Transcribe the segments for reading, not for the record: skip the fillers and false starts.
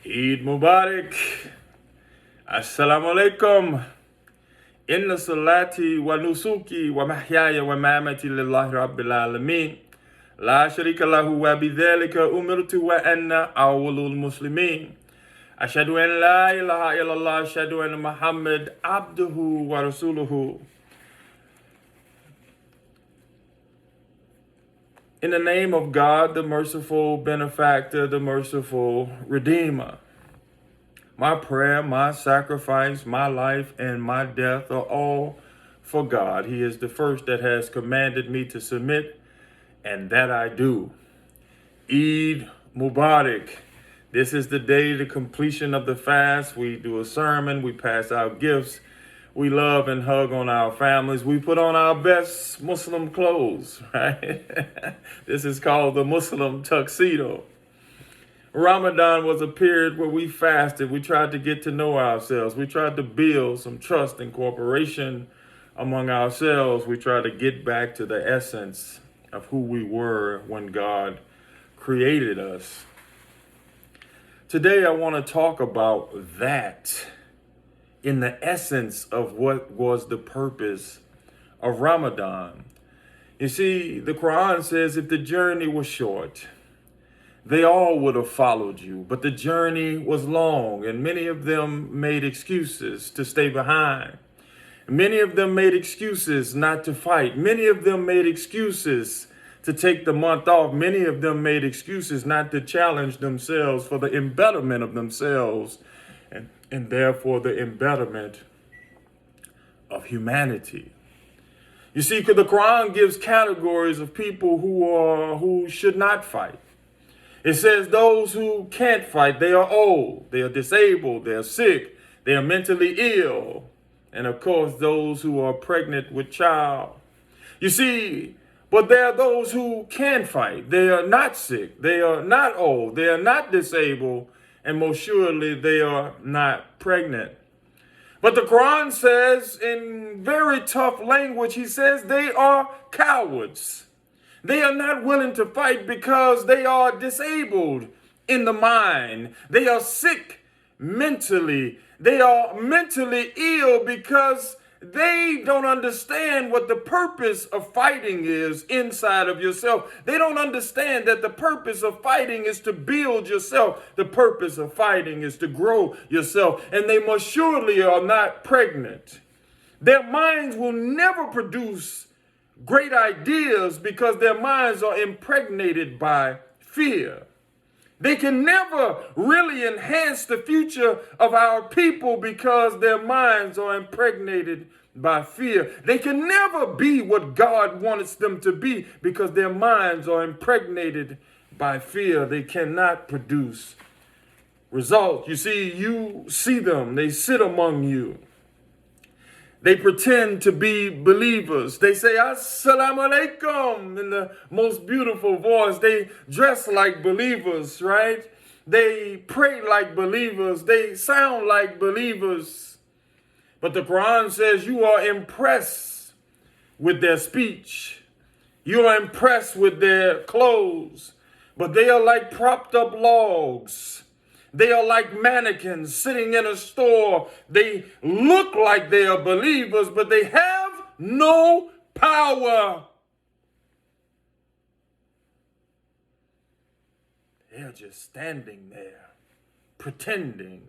Eid Mubarak. Assalamu alaikum. Inna salati wa nusuki wa mahyaya wa mamati lillahi rabbil alameen. La sharika lahu wa bidhalika umirtu wa anna awwalul muslimin. Ashhadu an la ilaha illallah, ashhadu anna Muhammad abduhu wa rasuluhu. In the name of God, the merciful benefactor, the merciful redeemer. My prayer, my sacrifice, my life, and my death are all for God. He is the first that has commanded me to submit, and that I do. Eid Mubarak. This is the day, the completion of the fast. We do a sermon, we pass out gifts, we love and hug on our families. We put on our best Muslim clothes, right? This is called the Muslim tuxedo. Ramadan was a period where we fasted. We tried to get to know ourselves. We tried to build some trust and cooperation among ourselves. We tried to get back to the essence of who we were when God created us. Today, I want to talk about that in the essence of what was the purpose of Ramadan. You see, the Quran says if the journey was short, they all would have followed you, but the journey was long, and many of them made excuses to stay behind. Many of them made excuses not to fight. Many of them made excuses to take the month off. Many of them made excuses not to challenge themselves for the embetterment of themselves and therefore the embetterment of humanity. You see, the Quran gives categories of people who should not fight. It says those who can't fight, they are old, they are disabled, they are sick, they are mentally ill, and of course those who are pregnant with child. You see, but there are those who can fight. They are not sick, they are not old, they are not disabled, and most surely they are not pregnant. But the Quran says in very tough language, he says they are cowards. They are not willing to fight because they are disabled in the mind. They are sick mentally. They are mentally ill because they don't understand what the purpose of fighting is inside of yourself. They don't understand that the purpose of fighting is to build yourself. The purpose of fighting is to grow yourself. And they most surely are not pregnant. Their minds will never produce great ideas because their minds are impregnated by fear. They can never really enhance the future of our people because their minds are impregnated by fear. They can never be what God wants them to be because their minds are impregnated by fear. They cannot produce results. You see them, they sit among you. They pretend to be believers. They say, Assalamu alaikum, in the most beautiful voice. They dress like believers, right? They pray like believers. They sound like believers. But the Quran says you are impressed with their speech. You are impressed with their clothes. But they are like propped up logs. They are like mannequins sitting in a store. They look like they are believers, but they have no power. They're just standing there, pretending.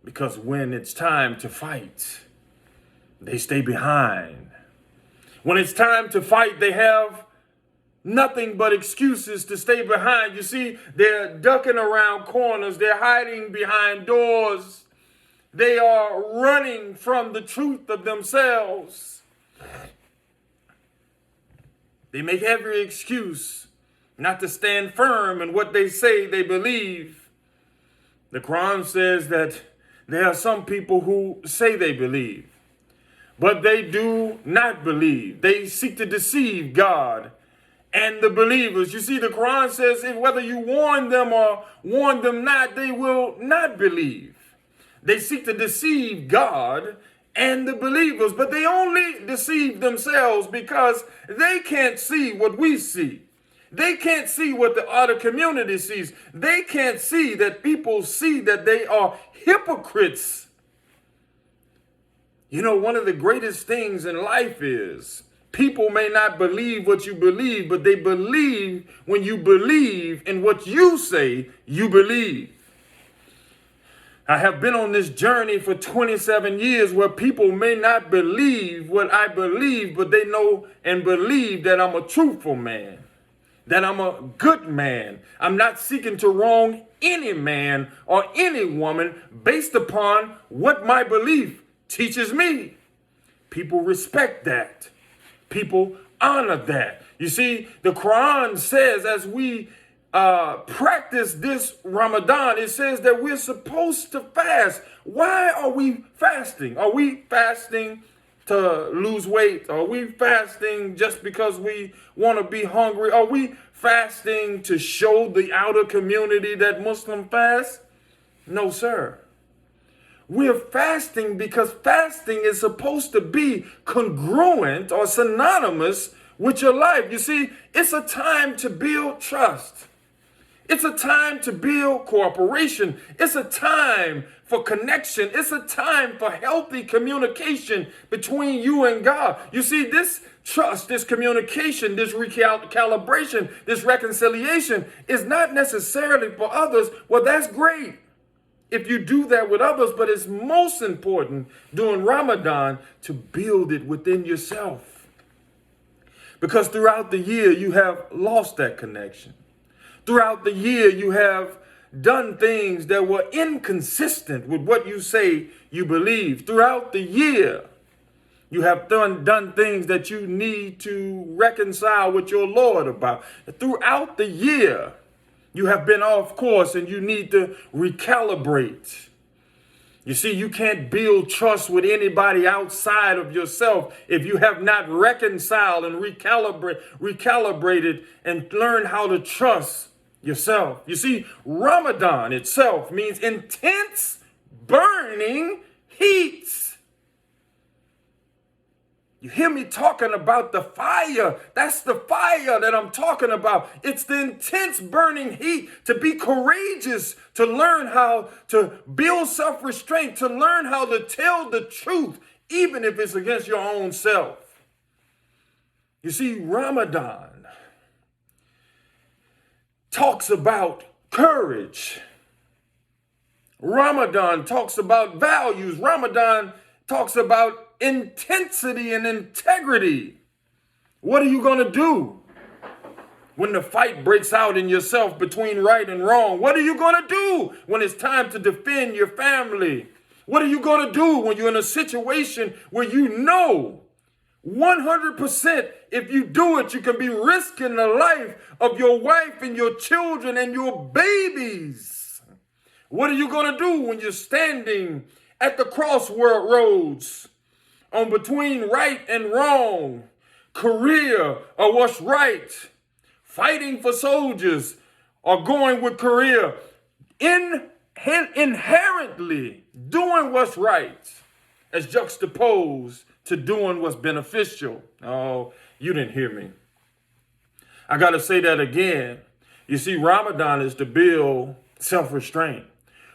Because when it's time to fight, they stay behind. When it's time to fight, they have nothing but excuses to stay behind. You see, they're ducking around corners. They're hiding behind doors. They are running from the truth of themselves. They make every excuse not to stand firm in what they say they believe. The Quran says that there are some people who say they believe, but they do not believe. They seek to deceive God and the believers. You see, the Quran says if whether you warn them or warn them not, they will not believe. They seek to deceive God and the believers, but they only deceive themselves because they can't see what we see. They can't see what the outer community sees. They can't see that people see that they are hypocrites. You know, one of the greatest things in life is people may not believe what you believe, but they believe when you believe in what you say you believe. I have been on this journey for 27 years where people may not believe what I believe, but they know and believe that I'm a truthful man, that I'm a good man. I'm not seeking to wrong any man or any woman based upon what my belief teaches me. People respect that. People honor that. You see, the Quran says as we practice this Ramadan, it says that we're supposed to fast. Why are we fasting? Are we fasting to lose weight? Are we fasting just because we want to be hungry? Are we fasting to show the outer community that Muslim fast? No, sir. We're fasting because fasting is supposed to be congruent or synonymous with your life. You see, it's a time to build trust. It's a time to build cooperation. It's a time for connection. It's a time for healthy communication between you and God. You see, this trust, this communication, this recalibration, this reconciliation is not necessarily for others. Well, that's great if you do that with others, but it's most important during Ramadan to build it within yourself. Because throughout the year, you have lost that connection. Throughout the year, you have done things that were inconsistent with what you say you believe. Throughout the year, you have done things that you need to reconcile with your Lord about. Throughout the year, you have been off course and you need to recalibrate. You see, you can't build trust with anybody outside of yourself if you have not reconciled and recalibrated and learned how to trust yourself. You see, Ramadan itself means intense burning heat. You hear me talking about the fire. That's the fire that I'm talking about. It's the intense burning heat to be courageous, to learn how to build self-restraint, to learn how to tell the truth, even if it's against your own self. You see, Ramadan talks about courage. Ramadan talks about values. Ramadan talks about intensity and integrity. What are you going to do when the fight breaks out in yourself between right and wrong? What are you going to do when it's time to defend your family? What are you going to do when you're in a situation where you know 100% if you do it, you can be risking the life of your wife and your children and your babies? What are you going to do when you're standing at the crossroads on between right and wrong, career or what's right, fighting for soldiers or going with career, inherently doing what's right as juxtaposed to doing what's beneficial? Oh, you didn't hear me. I got to say that again. You see, Ramadan is to build self-restraint.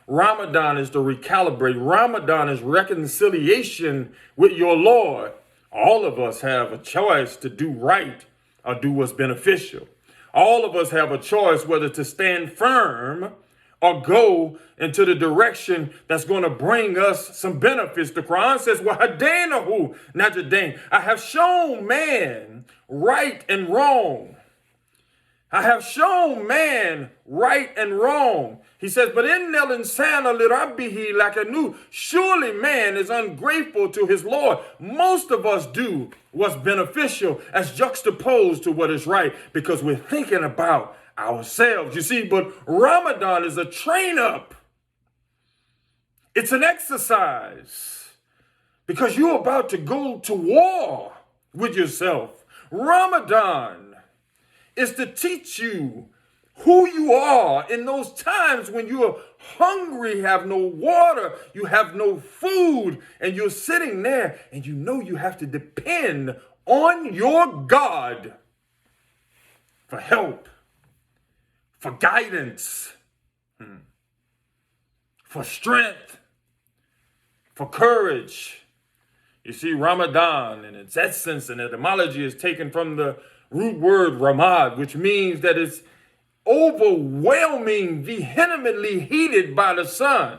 Ramadan is to recalibrate. Ramadan is reconciliation with your Lord. All of us have a choice to do right or do what's beneficial. All of us have a choice whether to stand firm or go into the direction that's going to bring us some benefits. The Quran says, وَهَدَيْنَهُ نَجْدَيْنِ. I have shown man right and wrong. I have shown man right and wrong. He says, but إِنَّ الْإِنسَانَ لِرَبِّهِ لَكَنُودٌ. Surely man is ungrateful to his Lord. Most of us do what's beneficial as juxtaposed to what is right because we're thinking about ourselves. You see, but Ramadan is a train up. It's an exercise because you're about to go to war with yourself. Ramadan is to teach you who you are in those times when you're hungry, have no water, you have no food, and you're sitting there and you know you have to depend on your God. for help, for guidance, for strength, for courage. You see, Ramadan and its essence and etymology is taken from the root word ramad, which means that it's overwhelming, vehemently heated by the sun.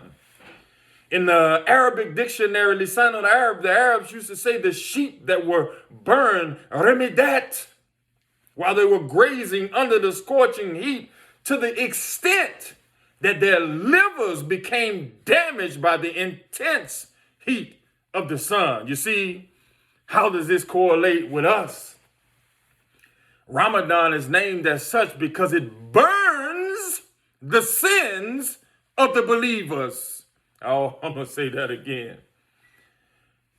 In the Arabic dictionary, Lisan al-Arab, the Arabs used to say the sheep that were burned, remidat, while they were grazing under the scorching heat, to the extent that their livers became damaged by the intense heat of the sun. You see, how does this correlate with us? Ramadan is named as such because it burns the sins of the believers. Oh, I'm going to say that again.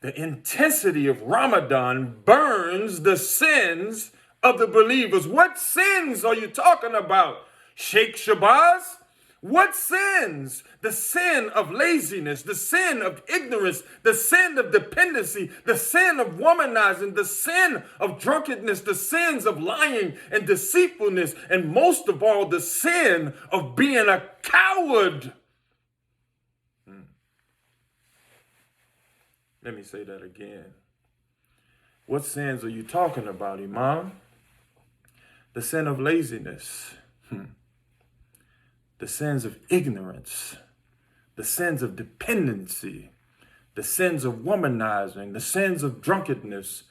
The intensity of Ramadan burns the sins of the believers. What sins are you talking about, Sheikh Shabazz? What sins? The sin of laziness, the sin of ignorance, the sin of dependency, the sin of womanizing, the sin of drunkenness, the sins of lying and deceitfulness, and most of all, the sin of being a coward. Let me say that again. What sins are you talking about, Imam? The sin of laziness. The sins of ignorance, the sins of dependency, the sins of womanizing, the sins of drunkenness,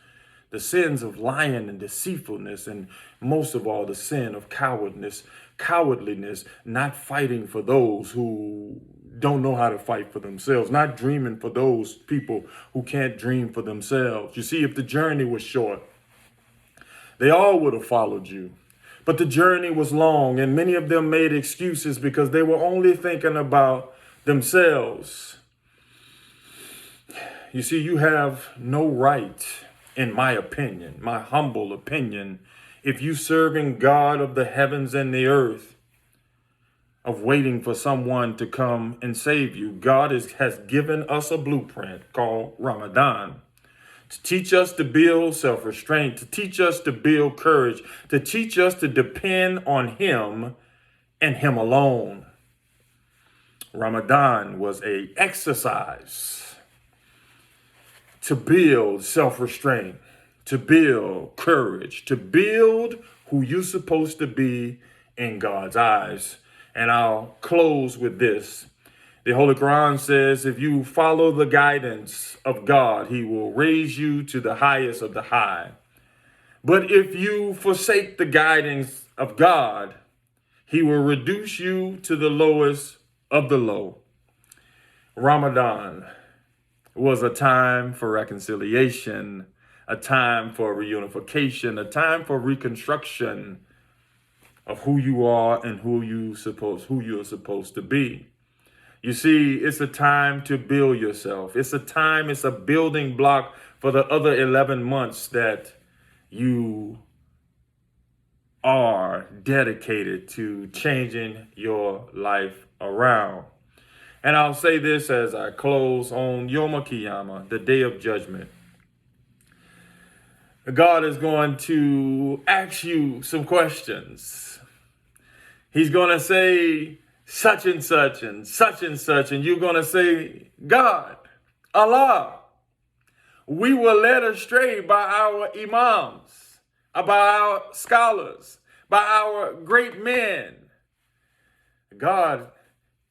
the sins of lying and deceitfulness, and most of all, the sin of cowardliness, not fighting for those who don't know how to fight for themselves, not dreaming for those people who can't dream for themselves. You see, if the journey was short, they all would have followed you. But the journey was long, and many of them made excuses because they were only thinking about themselves. You see, you have no right, in my opinion, my humble opinion, if you serving God of the heavens and the earth, of waiting for someone to come and save you. God has given us a blueprint called Ramadan, to teach us to build self-restraint, to teach us to build courage, to teach us to depend on Him and Him alone. Ramadan was an exercise to build self-restraint, to build courage, to build who you're supposed to be in God's eyes. And I'll close with this. The Holy Quran says, if you follow the guidance of God, He will raise you to the highest of the high. But if you forsake the guidance of God, He will reduce you to the lowest of the low. Ramadan was a time for reconciliation, a time for reunification, a time for reconstruction of who you are and who you're supposed to be. You see, it's a time to build yourself. It's a building block for the other 11 months that you are dedicated to changing your life around. And I'll say this as I close on Yom Kiyama, the day of judgment. God is going to ask you some questions. He's going to say such and such and such and such, and you're going to say, God, Allah, we were led astray by our imams, by our scholars, by our great men. God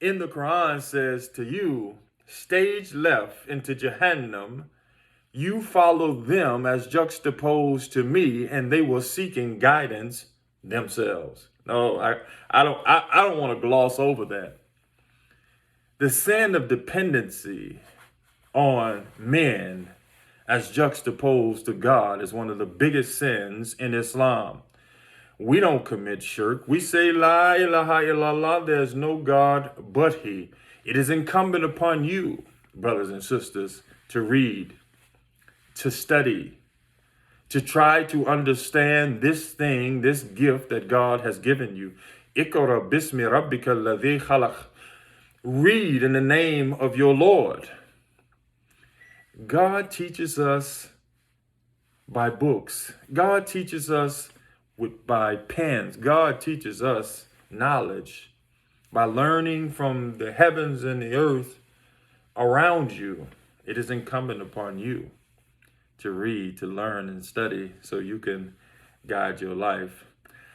in the Quran says to you, stage left into Jahannam, you follow them as juxtaposed to me, and they were seeking guidance themselves. No, I don't want to gloss over that. The sin of dependency on men as juxtaposed to God is one of the biggest sins in Islam. We don't commit shirk. We say, La ilaha illallah, there's no God but He. It is incumbent upon you, brothers and sisters, to read, to study, to try to understand this thing, this gift that God has given you. Iqra bismi rabbika alladhi khalaq. Read in the name of your Lord. God teaches us by books. God teaches us by pens. God teaches us knowledge by learning from the heavens and the earth around you. It is incumbent upon you to read, to learn, and study so you can guide your life.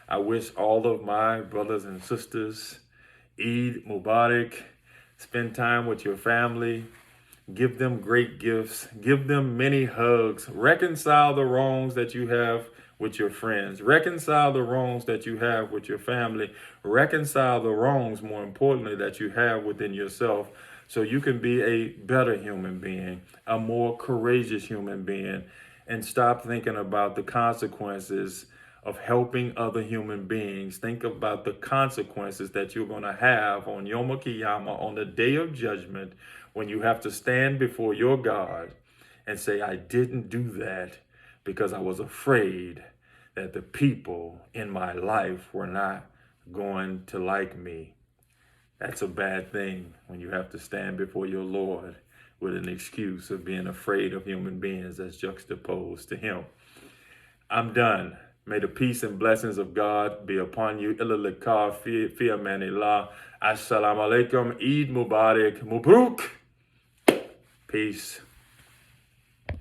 I wish all of my brothers and sisters Eid Mubarak. Spend time with your family. Give them great gifts. Give them many hugs. Reconcile the wrongs that you have with your friends. Reconcile the wrongs that you have with your family. Reconcile the wrongs, more importantly, that you have within yourself so you can be a better human being, a more courageous human being, and stop thinking about the consequences of helping other human beings. Think about the consequences that you're going to have on Yom Kippur, on the day of judgment, when you have to stand before your God and say, I didn't do that because I was afraid that the people in my life were not going to like me. That's a bad thing when you have to stand before your Lord with an excuse of being afraid of human beings that's juxtaposed to him. I'm done. May the peace and blessings of God be upon you. Ila liqa fi amanillah. Assalamu alaikum. Eid Mubarak. Mubarak. Peace.